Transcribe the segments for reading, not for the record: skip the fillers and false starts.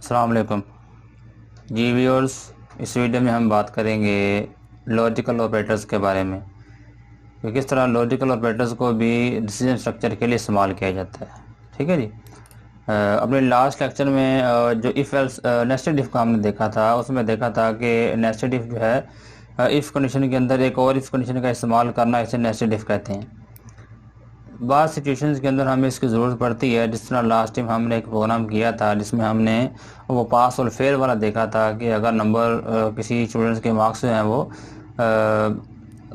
अस्सलाम वालेकुम जी व्यूअर्स। इस वीडियो में हम बात करेंगे लॉजिकल ऑपरेटर्स के बारे में कि किस तरह लॉजिकल ऑपरेटर्स को भी डिसीजन स्ट्रक्चर के लिए इस्तेमाल किया जाता है। ठीक है जी। अपने लास्ट लेक्चर में जो इफ़ एल्स नेस्टेड इफ़ का हमने देखा था, उसमें देखा था कि नेस्टेड इफ़ जो है इफ़ कंडीशन के अंदर एक और इफ़ कंडीशन का इस्तेमाल करना, इसे नेस्टेड इफ़ कहते हैं। बाद सिचुएशंस के अंदर हमें इसकी ज़रूरत पड़ती है। जिस तरह लास्ट टाइम हमने एक प्रोग्राम किया था जिसमें हमने वो पास और फेल वाला देखा था कि अगर नंबर किसी स्टूडेंट्स के मार्क्स जो हैं वो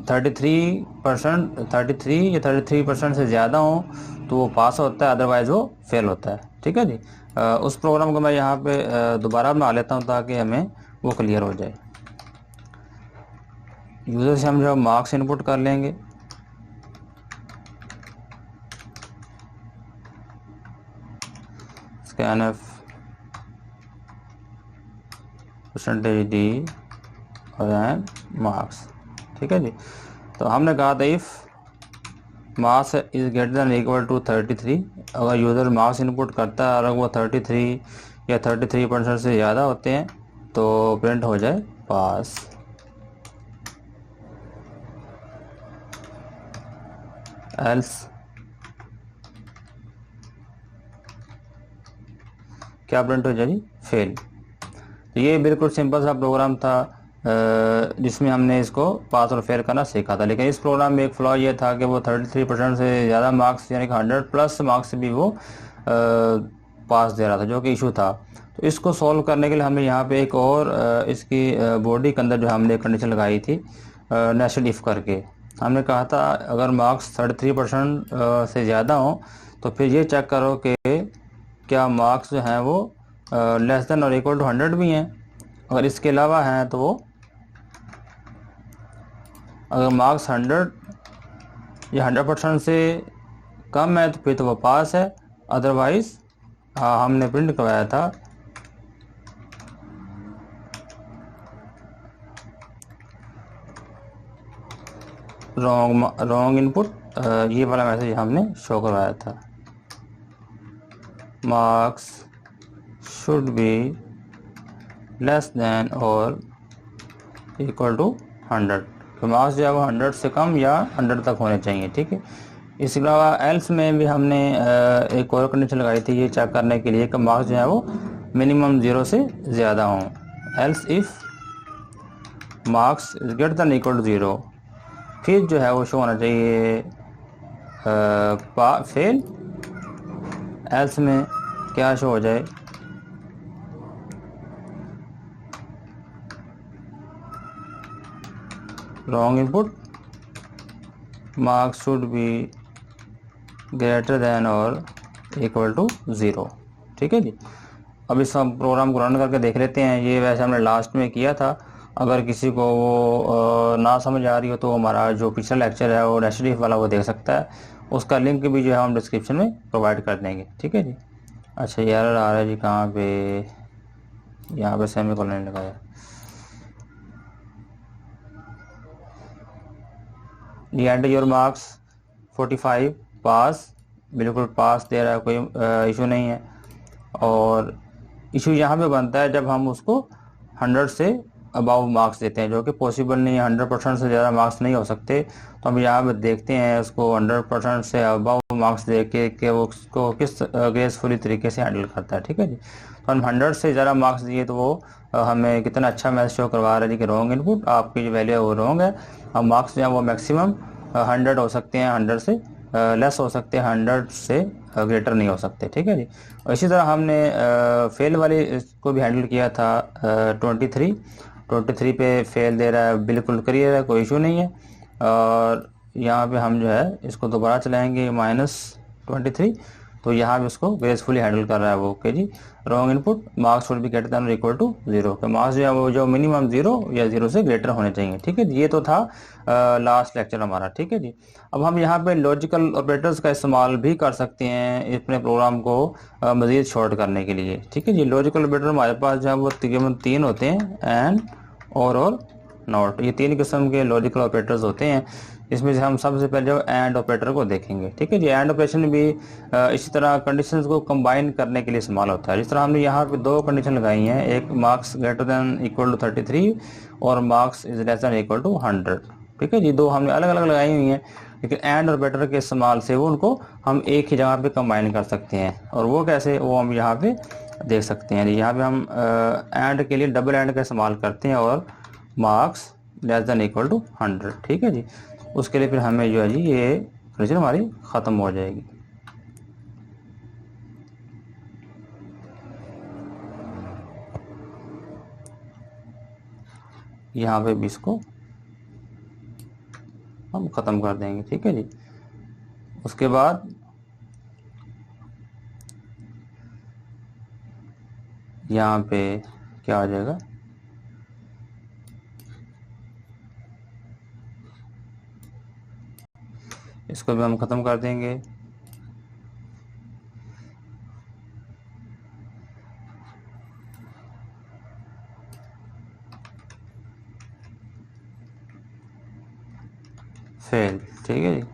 33% से ज़्यादा हो तो वो पास होता है, अदरवाइज़ वो फेल होता है। ठीक है जी। उस प्रोग्राम को मैं यहाँ पे दोबारा बना लेता हूँ ताकि हमें वो क्लियर हो जाए। यूज़र से हम जो मार्क्स इनपुट कर लेंगे, स्कैनफ परसेंटेज डी और मार्क्स। ठीक है जी। तो हमने कहा था if marks is greater than equal to 33, अगर यूज़र मार्क्स इनपुट करता है और अगर वो 33 या 33% से ज़्यादा होते हैं तो प्रिंट हो जाए पास। एल्स क्या प्रिंट हो जाए जी? फेल। तो ये बिल्कुल सिंपल सा प्रोग्राम था जिसमें हमने इसको पास और फेल करना सीखा था। लेकिन इस प्रोग्राम में एक फ्लॉ ये था कि वो 33% से ज़्यादा मार्क्स यानी कि 100 प्लस मार्क्स भी वो पास दे रहा था, जो कि इशू था। तो इसको सॉल्व करने के लिए हमने यहाँ पे एक और इसकी बॉडी के अंदर जो हमने कंडीशन लगाई थी नेस्टेड इफ़ करके। हमने कहा था अगर मार्क्स 33% से ज़्यादा हो तो फिर ये चेक करो कि क्या मार्क्स जो हैं वो लेस देन और इक्वल टू 100 भी हैं। अगर इसके अलावा हैं तो वो, अगर मार्क्स 100 या 100% से कम है तो फिर तो वो पास है, अदरवाइज हमने प्रिंट करवाया था रॉन्ग इनपुट। ये वाला मैसेज हमने शो करवाया था, marks should be less than और इक्वल टू 100। तो मार्क्स जो है वो 100 से कम या 100 तक होने चाहिए। ठीक है। इसके अलावा एल्स में भी हमने एक और कंडीशन लगाई थी ये चेक करने के लिए कि मार्क्स जो है वो मिनिमम 0 से ज़्यादा हों। Else if marks is greater than equal to 0, फिर जो है वो शो होना चाहिए फेल। एल्स में क्या शो हो जाए? Wrong input, marks should be greater than और इक्वल टू 0। ठीक है जी। अब इस प्रोग्राम को रन करके देख लेते हैं। ये वैसे हमने लास्ट में किया था। अगर किसी को वो ना समझ आ रही हो तो हमारा जो पिछला लेक्चर है वो नेस्टेड इफ वाला वो देख सकता है। उसका लिंक भी जो है हम डिस्क्रिप्शन में प्रोवाइड कर देंगे। ठीक है जी। अच्छा, ये एरर आ रहा है जी कहाँ पे? यहाँ पे सेमीकोलन लगाया। दी एंड योर मार्क्स 45 पास, बिल्कुल पास दे रहा है, कोई इशू नहीं है। और इशू यहाँ पे बनता है जब हम उसको 100 से अबाव मार्क्स देते हैं, जो कि पॉसिबल नहीं है। 100% से ज़्यादा मार्क्स नहीं हो सकते। तो हम यहाँ पे देखते हैं उसको 100% से अबाव मार्क्स दे के कि वो उसको किस ग्रेसफुली तरीके से हैंडल करता है। ठीक है जी। तो हम 100 से ज़्यादा मार्क्स दिए तो वो हमें कितना अच्छा मैसेज शो करवा रहा है कि रॉन्ग इनपुट, आपकी जो वैल्यू है वो रॉन्ग है। अब मार्क्स जो है वो मैक्सिमम 100 हो सकते हैं, 100 से लेस हो सकते हैं, 100 से ग्रेटर नहीं हो सकते। ठीक है जी। और इसी तरह हमने फेल वाले इसको भी हैंडल किया था। 23 पे फेल दे रहा है, बिल्कुल क्लियर है, कोई इशू नहीं है। और यहाँ पे हम जो है इसको दोबारा चलाएंगे -23, तो यहाँ पे उसको ग्रेसफुली हैंडल कर रहा है वो। ओके जी। Wrong input, marks should be greater than और इक्वल टू 0। तो मार्क्स जो है वो जो मिनिमम 0 या 0 से ग्रेटर होने चाहिए। ठीक है। ये तो था लास्ट लेक्चर हमारा। ठीक है जी। अब हम यहाँ पे लॉजिकल ऑपरेटर्स का इस्तेमाल भी कर सकते हैं अपने प्रोग्राम को मज़ीद शॉर्ट करने के लिए। ठीक है जी। लॉजिकल ऑपरेटर हमारे पास जो है वो तकरीबन 3 होते हैं, एंड और नॉट। ये 3 किस्म के लॉजिकल ऑपरेटर्स होते हैं। इसमें से हम सबसे पहले जो एंड ऑपरेटर को देखेंगे, ठीक है जी। एंड ऑपरेशन भी इसी तरह कंडीशंस को कंबाइन करने के लिए इस्तेमाल होता है। जिस तरह हमने यहाँ पे 2 कंडीशन लगाई हैं, एक marks greater than equal to 33 और marks is less than equal to 100, ठीक है जी। 2 हमने अलग अलग लगाई हुई हैं, लेकिन एंड ऑपरेटर के इस्तेमाल से वो उनको हम एक ही जगह पे कंबाइन कर सकते हैं। और वो कैसे, वो हम यहाँ पे देख सकते हैं। यहाँ पे हम एंड के लिए डबल एंड का इस्तेमाल करते हैं और marks less than equal to 100, ठीक है जी। उसके लिए फिर हमें जो है जी ये कंडीशन हमारी ख़त्म हो जाएगी। यहाँ पे भी इसको हम ख़त्म कर देंगे, ठीक है जी। उसके बाद यहाँ पे क्या आ जाएगा, इसको भी हम ख़त्म कर देंगे। फेल, ठीक है जी।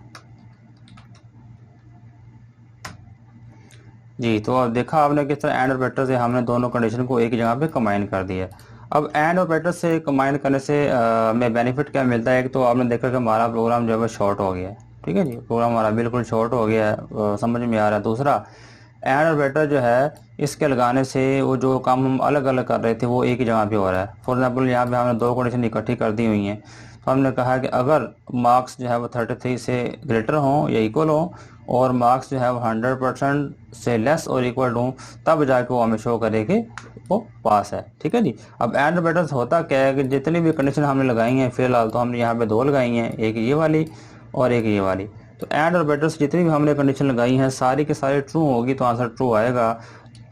जी, तो अब देखा आपने किस तरह एंड ऑपरेटर से हमने दोनों कंडीशन को एक ही जगह पे कंबाइन कर दिया। अब एंड ऑपरेटर से कंबाइन करने से हमें बेनिफिट क्या मिलता है। एक तो आपने देखा कि हमारा प्रोग्राम जो है शॉर्ट हो गया है, ठीक है जी। प्रोग्राम हमारा बिल्कुल शॉर्ट हो गया है, समझ में आ रहा है। दूसरा, एंड ऑपरेटर जो है इसके लगाने से वो जो काम हम अलग अलग कर रहे थे वो एक ही जगह पे हो रहा है। फॉर एग्जाम्पल यहाँ पे हमने 2 कंडीशन इकट्ठी कर दी हुई हैं, तो हमने कहा कि अगर मार्क्स जो है वो 33 से ग्रेटर हों या इक्वल हों और मार्क्स जो है वो 100% से लेस और इक्वल हों, तब जाके वो हमें शो करे कि वो पास है, ठीक है जी। अब एंड ऑपरेटर्स होता क्या है कि जितनी भी कंडीशन हमने लगाई हैं, फिलहाल तो हमने यहाँ पे 2 लगाई हैं, एक ये वाली और एक ये वाली। तो एंड ऑपरेटर्स जितनी भी हमने कंडीशन लगाई हैं सारी के सारी ट्रू होगी तो आंसर ट्रू आएगा,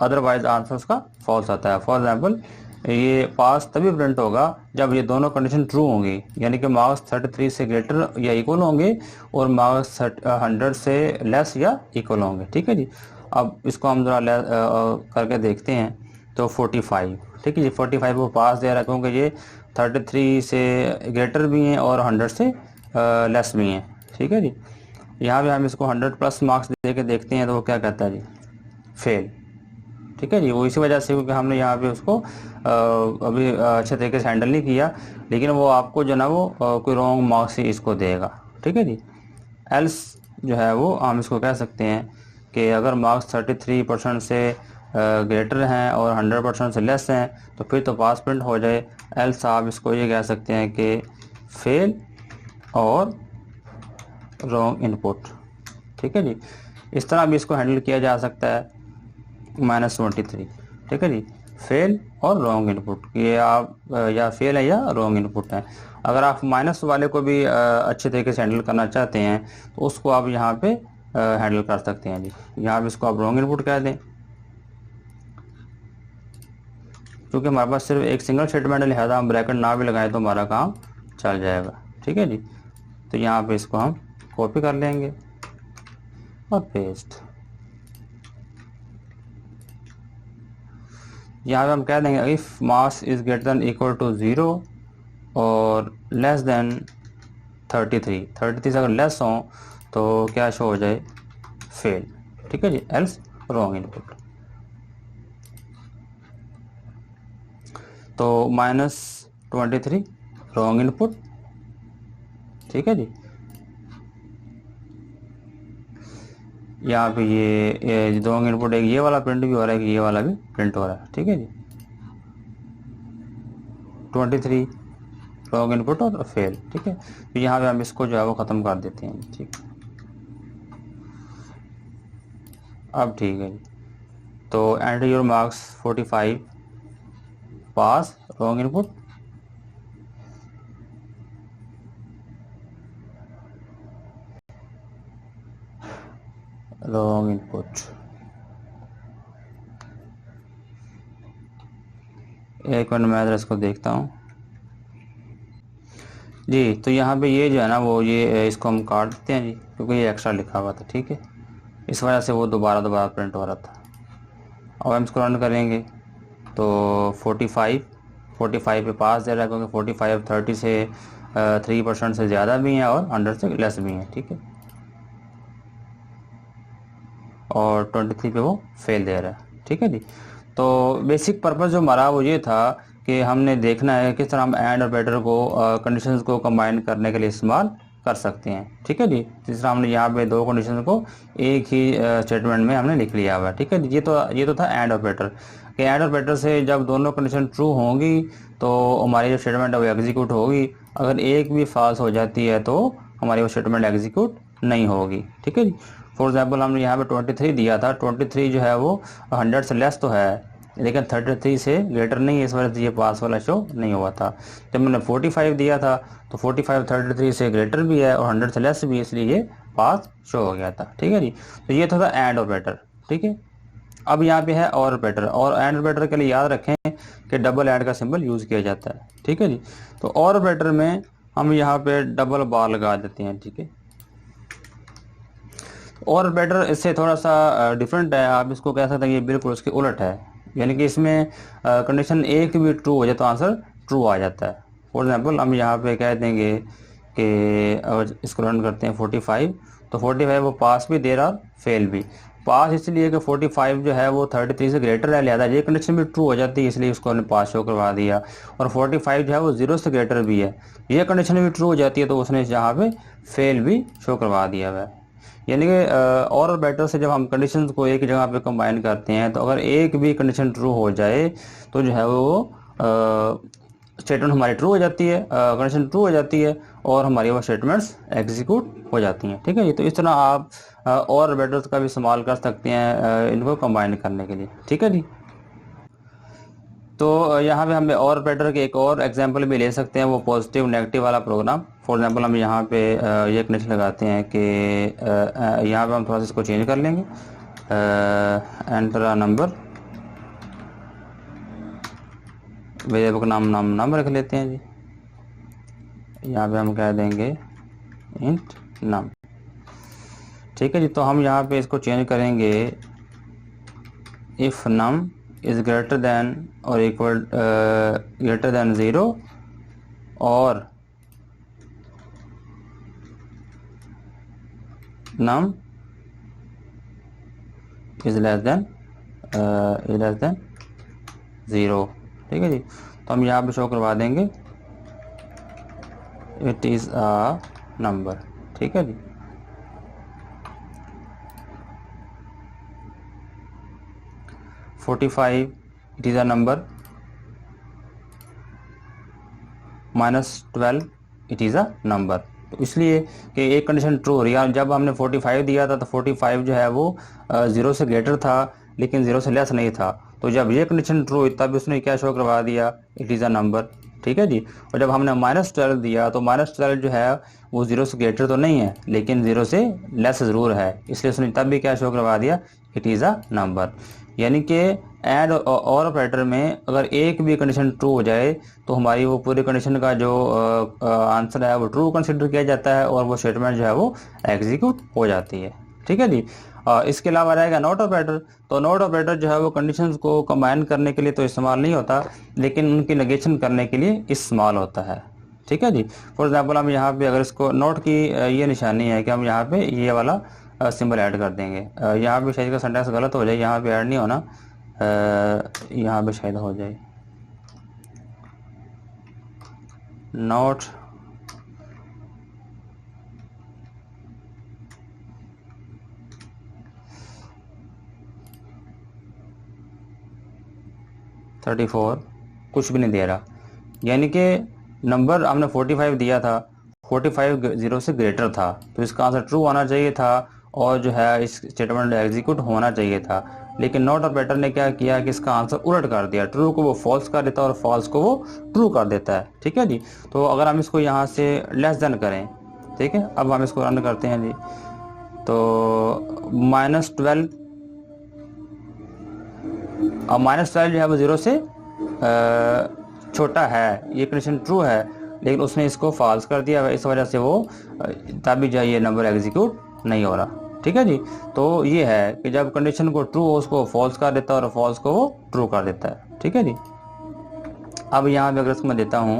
अदरवाइज आंसर उसका फॉल्स आता है। फॉर एग्जाम्पल ये पास तभी प्रिंट होगा जब ये दोनों कंडीशन ट्रू होंगी, यानी कि मार्क्स 33 से ग्रेटर या इक्वल होंगे और मार्क्स 100 से लेस या इक्वल होंगे, ठीक है जी। अब इसको हम जरा करके देखते हैं। तो 45, ठीक है जी। 45 को पास दे रहा है क्योंकि ये 33 से ग्रेटर भी हैं और 100 से लेस भी हैं, ठीक है जी। यहाँ पे हम इसको 100+ मार्क्स दे के देखते हैं तो वो क्या कहता है जी, फेल, ठीक है जी। वो इसी वजह से क्योंकि हमने यहाँ पे उसको अभी अच्छे तरीके से हैंडल नहीं किया, लेकिन वो आपको जो ना वो कोई रॉन्ग मार्क्स ही इसको देगा, ठीक है जी। एल्स जो है वो हम इसको कह सकते हैं कि अगर मार्क्स 33% से ग्रेटर हैं और 100% से लेस हैं तो फिर तो पास प्रिंट हो जाए। एल्स आप इसको ये कह सकते हैं कि फेल और रॉन्ग इनपुट, ठीक है जी। इस तरह भी इसको हैंडल किया जा सकता है। -23, ठीक है जी। फेल और रॉन्ग इनपुट, ये आप या फेल है या रॉन्ग इनपुट है। अगर आप माइनस वाले को भी अच्छे तरीके से हैंडल करना चाहते हैं तो उसको आप यहाँ पे हैंडल कर सकते हैं जी। यहाँ पे इसको आप रॉन्ग इनपुट कह दें, क्योंकि हमारे पास सिर्फ एक सिंगल स्टेटमेंट है, लिहाजा हम ब्रैकेट ना भी लगाएं तो हमारा काम चल जाएगा, ठीक है जी। तो यहाँ पे इसको हम कॉपी कर लेंगे और पेस्ट। यहाँ पे हम कह देंगे if marks is greater than equal to 0 और लेस देन 33 से अगर लेस हो तो क्या शो हो जाए, फेल, ठीक है जी। Else wrong input. तो -23 रॉन्ग इनपुट, ठीक है जी। यहाँ पे ये रॉन्ग इनपुट एक ये वाला प्रिंट भी हो रहा है कि ये वाला भी प्रिंट हो रहा है, ठीक है जी। 23 रॉन्ग इनपुट और फेल, ठीक है। तो यहाँ पे हम इसको जो है वो ख़त्म कर देते हैं, ठीक। अब ठीक है जी। तो enter your marks 45, pass, wrong input, wrong input. एक मिनट मैं इसको देखता हूँ जी। तो यहाँ पे ये जो है ना वो ये इसको हम काट देते हैं जी, क्योंकि ये एक्स्ट्रा लिखा हुआ था, ठीक है। इस वजह से वो दोबारा प्रिंट हो रहा था। अब हम इसको रन करेंगे तो 45 45 पे पास दे रहा है, क्योंकि 45 30 से 3% से ज़्यादा भी हैं और 100 से लेस भी हैं, ठीक है। और 23 पे वो फेल दे रहा है, ठीक है जी। तो बेसिक पर्पस जो हमारा वो ये था कि हमने देखना है किस तरह हम एंड ऑपरेटर को कंडीशंस को कंबाइन करने के लिए इस्तेमाल कर सकते हैं, ठीक है जी। जिस तरह हमने यहाँ पे दो कंडीशन को एक ही स्टेटमेंट में हमने लिख लिया हुआ है, ठीक है जी। ये तो था एंड ऑपरेटर कि एंड ऑपरेटर से जब दोनों कंडीशन ट्रू होंगी तो हमारी जो स्टेटमेंट है वो एग्जीक्यूट होगी। अगर एक भी फॉल्स हो जाती है तो हमारी वो स्टेटमेंट एग्जीक्यूट नहीं होगी, ठीक है जी। फॉर एग्जाम्पल हमने यहाँ पे 23 दिया था, 23 जो है वो 100 से लेस तो है लेकिन 33 से ग्रेटर नहीं है, इस वजह से ये पास वाला शो नहीं हुआ था। जब मैंने 45 दिया था तो 45 33 से ग्रेटर भी है और 100 से लेस भी है, इसलिए ये पास शो हो गया था, ठीक है जी। तो ये था एंड ऑपरेटर, ठीक है। अब यहाँ पे है और ऑपरेटर, और एंड ऑपरेटर के लिए याद रखें कि डबल एंड का सिंबल यूज़ किया जाता है, ठीक है जी। तो और ऑपरेटर में हम यहाँ पे डबल बार लगा देते हैं, ठीक है। और ऑपरेटर इससे थोड़ा सा डिफरेंट है, आप इसको कह सकते हैं ये बिल्कुल उसके उलट है, यानी कि इसमें कंडीशन एक भी ट्रू हो जाए तो आंसर ट्रू आ जाता है। फॉर एग्जांपल हम यहाँ पे कह देंगे कि अगर इसको रन करते हैं 45, तो 45 वो पास भी दे रहा और फेल भी। पास इसलिए कि 45 जो है वो 33 से ग्रेटर है, लिहाजा ये कंडीशन भी ट्रू हो जाती है, इसलिए उसको हमने पास शो करवा दिया। और 45 जो है वो 0 से ग्रेटर भी है, ये कंडीशन भी ट्रू हो जाती है, तो उसने यहाँ पे फेल भी शो करवा दिया हुआ है। यानी कि और ऑपरेटर से जब हम कंडीशंस को एक जगह पे कंबाइन करते हैं तो अगर एक भी कंडीशन ट्रू हो जाए तो जो है वो स्टेटमेंट हमारी ट्रू हो जाती है, कंडीशन ट्रू हो जाती है और हमारी वो स्टेटमेंट्स एग्जीक्यूट हो जाती हैं, ठीक है जी। तो इस तरह आप और ऑपरेटर्स का भी इस्तेमाल कर सकते हैं इनको कंबाइन करने के लिए, ठीक है जी। तो यहाँ पे हम और ऑपरेटर के एक और एग्जांपल भी ले सकते हैं, वो पॉजिटिव नेगेटिव वाला प्रोग्राम। फॉर एग्जांपल हम यहाँ पे ये कंडीशन लगाते हैं कि यहाँ पे हम थोड़ा सा इसको चेंज कर लेंगे, एंटर अ नंबर, वेरिएबल का नाम रख लेते हैं जी। यहाँ पे हम कह देंगे इंट नम, ठीक है जी। तो हम यहाँ पे इसको चेंज करेंगे, if num is greater than और इक्वल ग्रेटर देन 0 और नम इज लेस देन 0, ठीक है जी। तो हम यहाँ पे शो करवा देंगे इट इज़ अ नंबर, ठीक है जी। -45 it is a number, -12 it is a number. तो इसलिए कि एक कंडीशन ट्रू हो रही है, जब हमने 45 दिया था तो 45 जो है वो 0 से ग्रेटर था लेकिन 0 से लेस नहीं था। तो जब ये कंडीशन ट्रू हुई तब उसने क्या शो करवा दिया, इट इज़ अ नंबर, ठीक है जी। और जब हमने -12 दिया तो -12 जो है वो 0 से ग्रेटर तो नहीं है लेकिन 0 से लेस ज़रूर है, इसलिए उसने तब भी क्या शो करवा दिया, इट इज़ अ नंबर। यानी कि एंड और ऑपरेटर में अगर एक भी कंडीशन ट्रू हो जाए तो हमारी वो पूरी कंडीशन का जो आंसर है वो ट्रू कंसिडर किया जाता है और वो स्टेटमेंट जो है वो एग्जीक्यूट हो जाती है, ठीक है जी। इसके अलावा रहेगा नॉट ऑपरेटर। तो नॉट ऑपरेटर जो है वो कंडीशंस को कंबाइन करने के लिए तो इस्तेमाल नहीं होता लेकिन उनकी नेगेशन करने के लिए इस्तेमाल होता है, ठीक है जी। फॉर एग्जाम्पल हम यहाँ पे अगर इसको नोट की ये निशानी है कि हम यहाँ पे ये वाला सिंबल ऐड कर देंगे। यहाँ पे शायद का सेंटेंस गलत हो जाए, यहाँ पे ऐड नहीं होना, यहाँ पे शायद हो जाए नोट (34) कुछ भी नहीं दे रहा, यानी कि नंबर हमने 45 दिया था, 45 0 से ग्रेटर था तो इसका आंसर ट्रू आना चाहिए था और जो है इस स्टेटमेंट एग्जीक्यूट होना चाहिए था। लेकिन नॉट ऑपरेटर ने क्या किया कि इसका आंसर उलट कर दिया, ट्रू को वो फॉल्स कर देता है और फॉल्स को वो ट्रू कर देता है, ठीक है जी। तो अगर हम इसको यहाँ से लेस देन करें, ठीक है, अब हम इसको रन करते हैं जी, तो -12, अब -12 जो है वो 0 से छोटा है, ये कंडीशन ट्रू है लेकिन उसने इसको फॉल्स कर दिया, इस वजह से वो तभी जो ये नंबर एग्जीक्यूट नहीं हो रहा, ठीक है जी। तो ये है कि जब कंडीशन को ट्रू हो उसको फॉल्स कर देता है और फॉल्स को वो ट्रू कर देता है, ठीक है जी। अब यहाँ पे अगर इसको मैं देता हूँ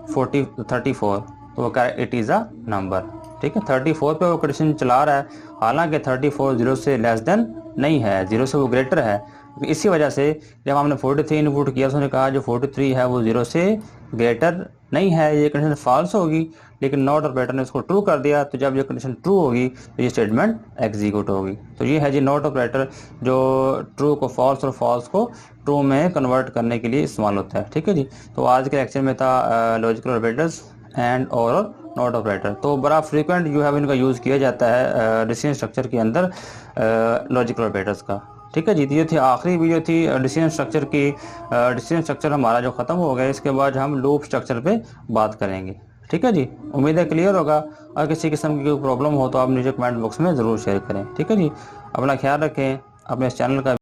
34 तो वो क्या है, इट इज़ अ नंबर। ठीक है, 34 पे वो कंडीशन चला रहा है, हालांकि 34 0 से लेस देन नहीं है, 0 से वो ग्रेटर है। इसी वजह से जब हमने 43 इनपुट किया तो उसने कहा जो 43 है वो 0 से ग्रेटर नहीं है, ये कंडीशन फॉल्स होगी। लेकिन नॉट ऑपरेटर ने उसको ट्रू कर दिया, तो जब ये कंडीशन ट्रू होगी तो ये स्टेटमेंट एग्जीक्यूट होगी। तो ये है जी नॉट ऑपरेटर, जो ट्रू को फॉल्स और फॉल्स को ट्रू में कन्वर्ट करने के लिए इस्तेमाल होता है। ठीक है जी, तो आज के लेक्चर में था लॉजिकल ऑपरेटर्स एंड और नॉट ऑपरेटर। तो बड़ा फ्रीक्वेंट जो है इनका यूज़ किया जाता है डिसीजन स्ट्रक्चर के अंदर लॉजिकल ऑपरेटर्स का। ठीक है जी, ये थी आखिरी वीडियो थी डिसीजन स्ट्रक्चर की। डिसीजन स्ट्रक्चर हमारा जो ख़त्म हो गया, इसके बाद हम लूप स्ट्रक्चर पे बात करेंगे। ठीक है जी, उम्मीद है क्लियर होगा। और किसी किस्म की कोई प्रॉब्लम हो तो आप नीचे कमेंट बॉक्स में ज़रूर शेयर करें। ठीक है जी, अपना ख्याल रखें, अपने इस चैनल का